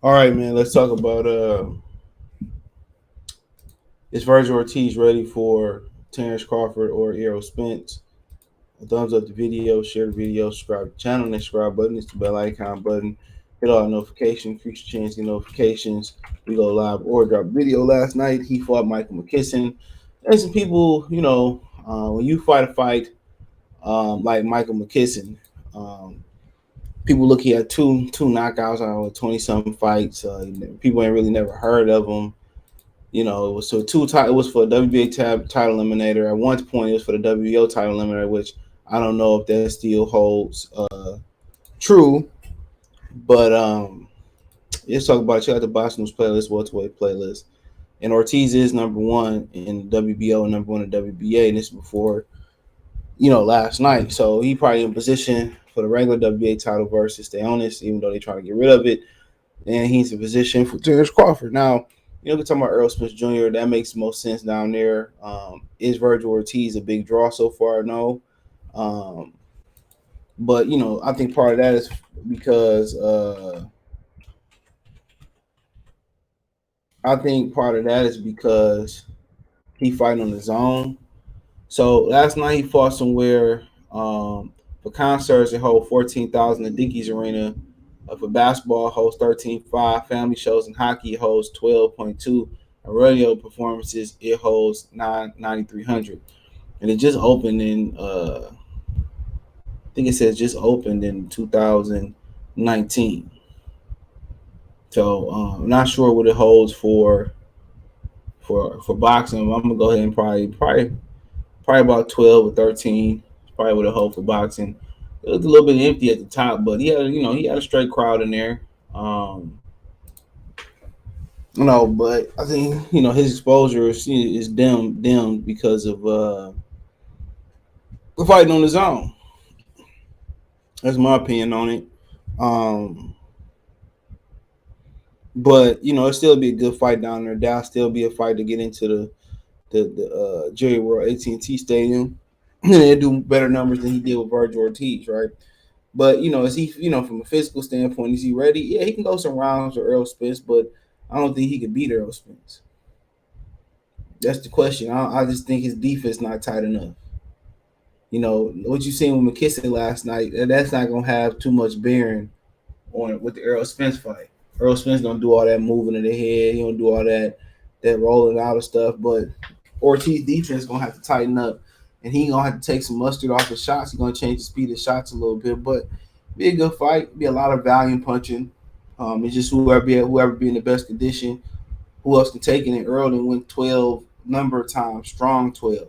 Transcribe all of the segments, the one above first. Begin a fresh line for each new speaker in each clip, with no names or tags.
All right, man. Let's talk about is Vergil Ortiz ready for Terence Crawford or Errol Spence? A thumbs up the video, share the video, subscribe to the channel, and the subscribe button is the bell icon button. Hit all notifications, increase your chance to get notifications. We go live or drop video last night. He fought Michael McKisson. And some people, when you fight a fight like Michael McKisson, people look at two knockouts out of 20 something fights. People ain't really never heard of him. It was it was for a WBA title eliminator. At one point, it was for the WBO title eliminator, which I don't know if that still holds true. But let's talk about check out the Box News playlist, welterweight playlist. And Ortiz is number one in WBO and number one in WBA, and this is before last night. So he probably in position for the regular WBA title versus stay honest, even though they try to get rid of it. And he's in position for Terence Crawford. Now, we're talking about Errol Spence Jr. That makes the most sense down there. Is Vergil Ortiz a big draw so far? No. But, I think part of that is because he fighting on his own. So last night he fought somewhere for concerts that hold 14,000 at Dickies Arena. For basketball, hosts 13.5. Family shows and hockey holds 12.2. And radio performances, it holds 9,300. And it just opened in, I think it says just opened in 2019. So I'm not sure what it holds for boxing. I'm gonna go ahead and probably about 12 or 13. Probably what it holds for boxing. It looked a little bit empty at the top, but he had a straight crowd in there. But I think his exposure is dimmed because of fighting on his own. That's my opinion on it. But it'll still be a good fight down there. That'll still be a fight to get into the Jerry World AT&T Stadium. And they do better numbers than he did with Vergil Ortiz, right? But is he from a physical standpoint, is he ready? Yeah, he can go some rounds with Errol Spence, but I don't think he could beat Errol Spence. That's the question. I just think his defense not tight enough. What you seen with McKisson last night, that's not gonna have too much bearing on with the Errol Spence fight. Errol Spence don't do all that moving of the head. He don't do all that rolling out of stuff. But Ortiz defense gonna have to tighten up, and he gonna have to take some mustard off his shots. He's gonna change the speed of shots a little bit, but be a good fight. Be a lot of volume punching. It's just whoever be in the best condition, who else can take it. And Earl and went 12 number of times, strong 12.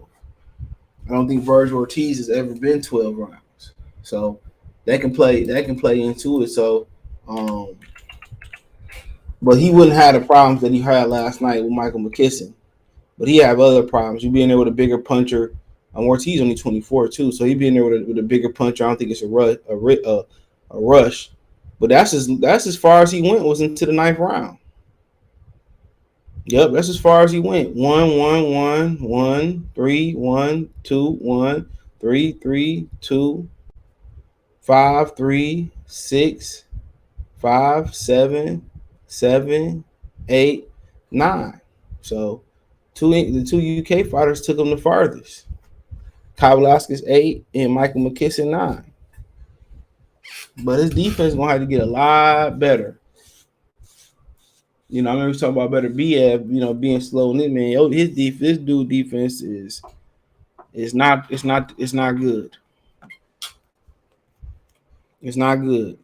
I don't think Vergil Ortiz has ever been 12 rounds, so that can play into it. So, but he wouldn't have the problems that he had last night with Michael McKisson. But he have other problems. You be in there with a bigger puncher. Ortiz only 24 too, so he be in there with a bigger puncher. I don't think it's a rush. But that's as far as he went, was into the ninth round. Yep, that's as far as he went. 1, 1, 1, 1, 3, 1, 2, 1, 3, 3, 2, 5, 3, 6, 5, 7, 7, 8, 9. So the two UK fighters took him the farthest. Kyle Velasquez 8 and Michael McKisson 9. But his defense gonna have to get a lot better. I remember we talking about better BF, being slow in it, man. This dude defense is not good. It's not good.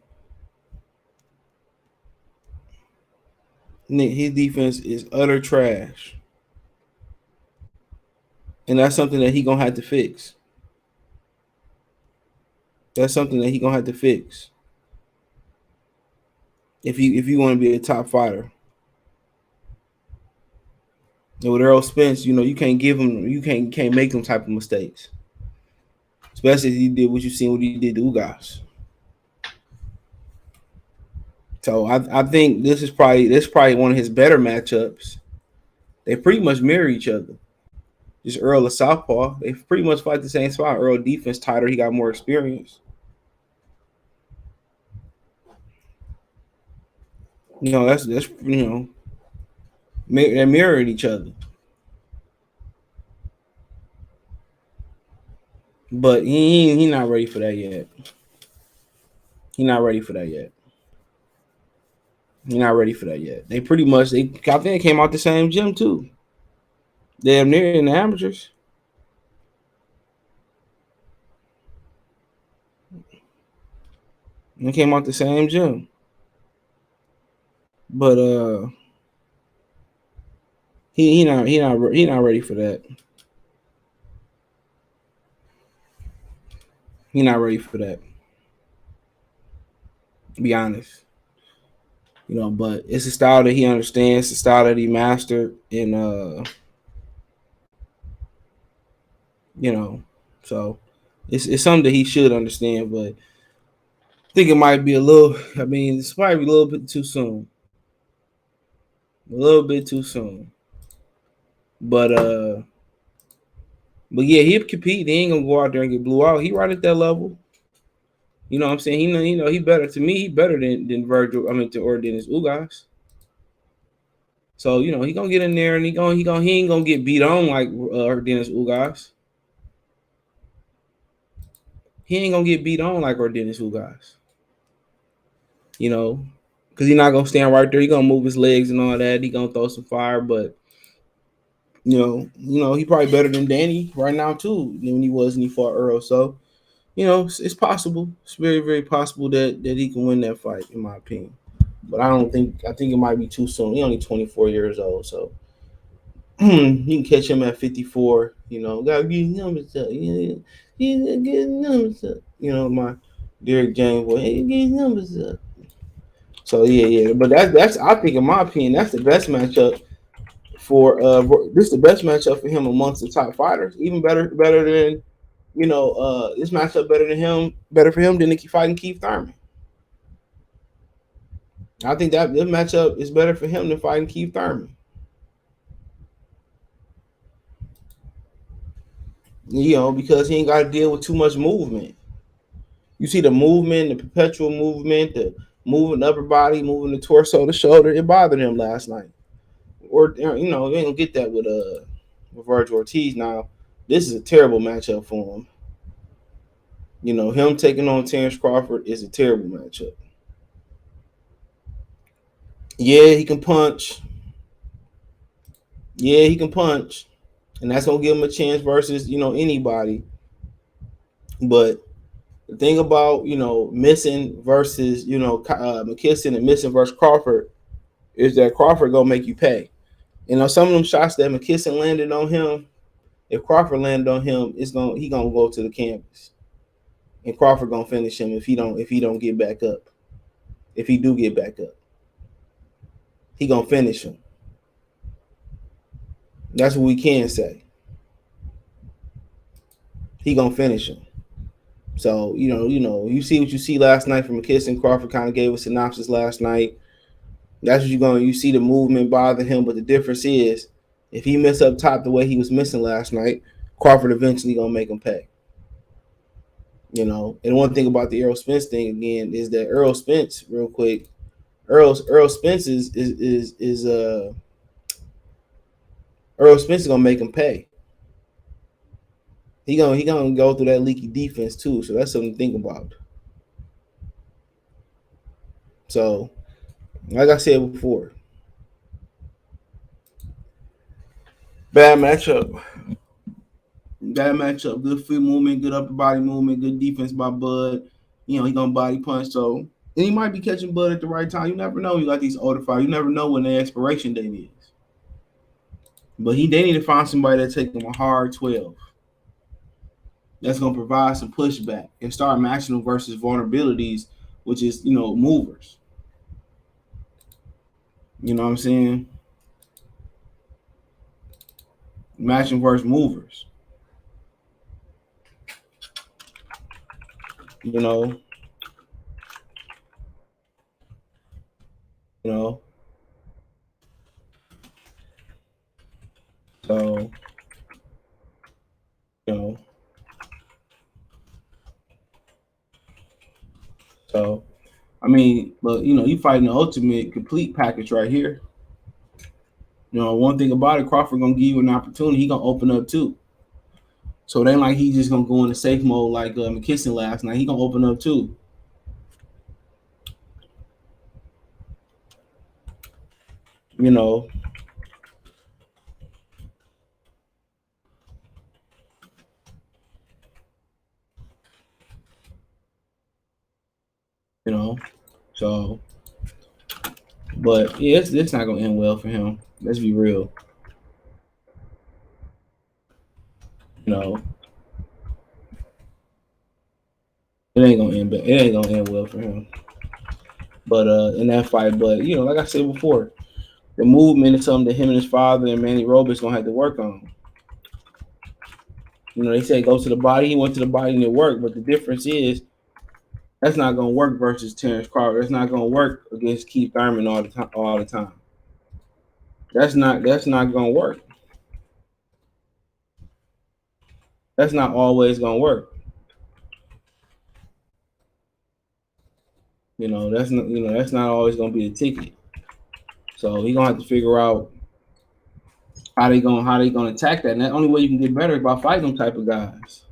His defense is utter trash. And that's something that he gonna have to fix. That's something that he gonna have to fix. If you want to be a top fighter. And with Errol Spence, you can't can't make them type of mistakes. Especially if he did what he did to Ugas. So I think this is probably one of his better matchups. They pretty much mirror each other. Just Earl a southpaw. They pretty much fight the same spot. Earl defense tighter. He got more experience. That's they mirrored each other. But he not ready for that yet. He not ready for that yet. He not ready for that yet. They pretty much I think they came out the same gym too. Damn near in the amateurs. They came out the same gym. But he not ready for that. He not ready for that. To be honest. But it's a style that he understands, the style that he mastered, and you know, so it's something that he should understand. But I think it might be a little. I mean, it's probably a little bit too soon. A little bit too soon. But yeah, he'll compete. He ain't gonna go out there and get blew out. He right at that level. You know what I'm saying? He better to me. He better than Virgil. I mean, or Dennis Ugas. So he gonna get in there and he ain't gonna get beat on like Dennis Ugas. He ain't gonna get beat on like Dennis Ugas. Because he's not gonna stand right there. He gonna move his legs and all that. He gonna throw some fire, but he probably better than Danny right now too than when he was when he fought Earl. So it's possible. It's very very possible that he can win that fight in my opinion. But I think it might be too soon. He's only 24 years old, so you can catch him at 54. Gotta get his numbers up. He gotta get his numbers up. My Derek James boy, hey, get his numbers up. So yeah. But that's I think in my opinion that's the best matchup for this is the best matchup for him amongst the top fighters. Even better than this matchup better for him than fighting Keith Thurman. I think that this matchup is better for him than fighting Keith Thurman. Because he ain't got to deal with too much movement. You see the movement, the perpetual movement, the moving the upper body, moving the torso, the shoulder. It bothered him last night. Or you ain't gonna get that with Vergil Ortiz. Now, this is a terrible matchup for him. Him taking on Terence Crawford is a terrible matchup. Yeah, he can punch. Yeah, he can punch, and that's gonna give him a chance versus anybody. But the thing about missing versus McKisson and missing versus Crawford is that Crawford gonna make you pay. Some of them shots that McKisson landed on him, if Crawford landed on him, he gonna go to the canvas, and Crawford gonna finish him if he don't get back up. If he do get back up, he gonna finish him. That's what we can say. He gonna finish him. So you see what you see last night from McKisson. Crawford kind of gave a synopsis last night. That's what you see the movement bother him, but the difference is if he miss up top the way he was missing last night, Crawford eventually gonna make him pay. And one thing about the Errol Spence thing again is that Errol Spence, real quick, Errol Spence is Errol Spence is gonna make him pay. He gonna go through that leaky defense too, so that's something to think about. So, like I said before, bad matchup. Bad matchup. Good foot movement, good upper body movement, good defense by Bud. He gonna body punch. So, and he might be catching Bud at the right time. You never know. You got these older fighters. You never know when their expiration date is. But they need to find somebody that take them a hard 12. That's gonna provide some pushback and start matching them versus vulnerabilities, which is movers. You know what I'm saying? Matching versus movers. You know. So you know. So I mean, but you fighting the ultimate complete package right here. One thing about it, Crawford gonna give you an opportunity. He gonna open up too. So it ain't like he just gonna go into safe mode like McKisson last night. He gonna open up too. You know, you know. So, but yeah, it's not gonna end well for him. Let's be real. You know, it ain't gonna end. It ain't gonna end well for him. But in that fight, but like I said before, the movement is something that him and his father and Manny Robles gonna have to work on. They say go to the body. He went to the body and it worked, but the difference is that's not gonna work versus Terence Crawford. That's not gonna work against Keith Thurman all the time. All the time. That's not gonna work. That's not always gonna work. That's not always gonna be the ticket. So he gonna have to figure out how they gonna attack that. And the only way you can get better is by fighting them type of guys.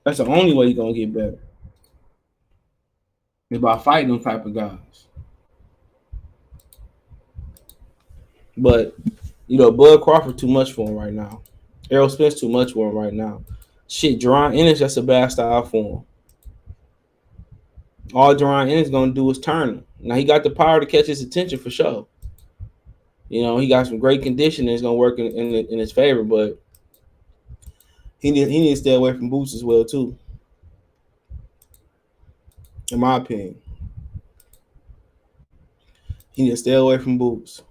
That's the only way you're gonna get better. Is by fighting them type of guys. But Bud Crawford too much for him right now. Errol Spence too much for him right now. Shit, Jerron Ennis, that's a bad style for him. All Jerron Ennis gonna do is turn him. Now he got the power to catch his attention for sure. He got some great conditioning that's gonna work in his favor, but he need to stay away from boots as well too. In my opinion, he need to stay away from boots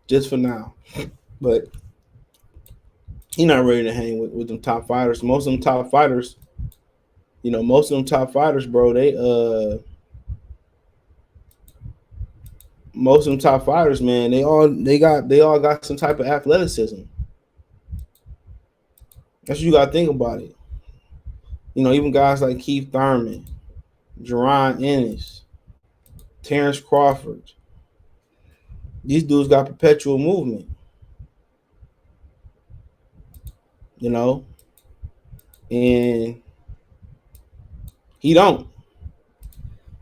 just for now. But he not ready to hang with them top fighters. Most of them top fighters, bro, most of them top fighters, man, they all got some type of athleticism. That's what you gotta think about it. Even guys like Keith Thurman, Jerron Ennis, Terence Crawford. These dudes got perpetual movement. And he don't.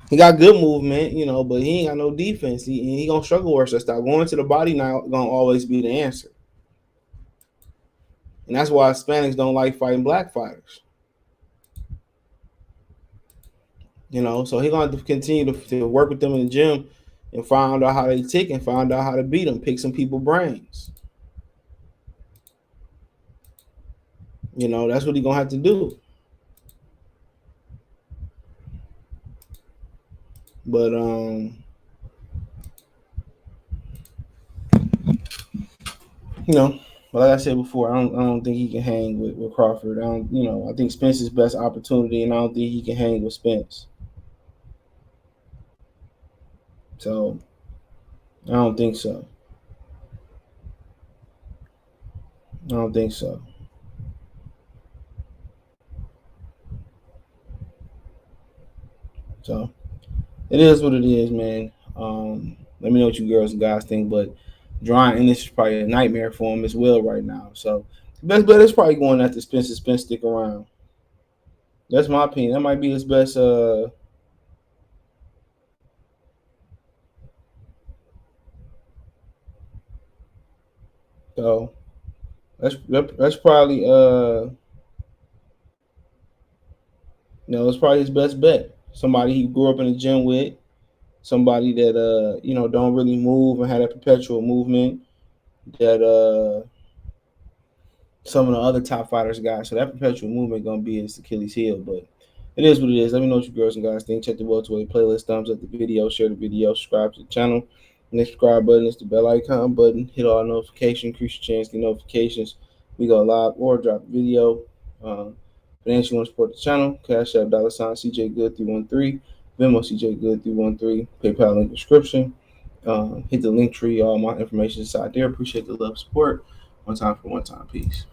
He got good movement, but he ain't got no defense. He gonna struggle with that style. Going to the body now gonna always be the answer. And that's why Hispanics don't like fighting black fighters. So he gonna have to continue to work with them in the gym and find out how they tick and find out how to beat them, pick some people brains. That's what he gonna have to do. But but like I said before, I don't think he can hang with Crawford. I think Spence's best opportunity, and I don't think he can hang with Spence. So I don't think so. I don't think so. So it is what it is, man. Let me know what you girls and guys think. But drawing in this is probably a nightmare for him as well right now. So the best bet is probably going after Spence. Spence stick around. That's my opinion. That might be his best. So that's probably it's probably his best bet. Somebody he grew up in the gym with, somebody that don't really move and had a perpetual movement that some of the other top fighters got. So that perpetual movement gonna be his Achilles heel. But it is what it is. Let me know what you girls and guys think. Check the welterweight playlist, thumbs up the video, share the video, subscribe to the channel. And the subscribe button is the bell icon button. Hit all notifications, increase your chance to get notifications. We go live or drop a video. Financially want to support the channel, Cash App $ CJ Good 313, Venmo CJ Good 313, PayPal link description. Hit the link tree. All my information is out there. Appreciate the love, support. One time for one time. Peace.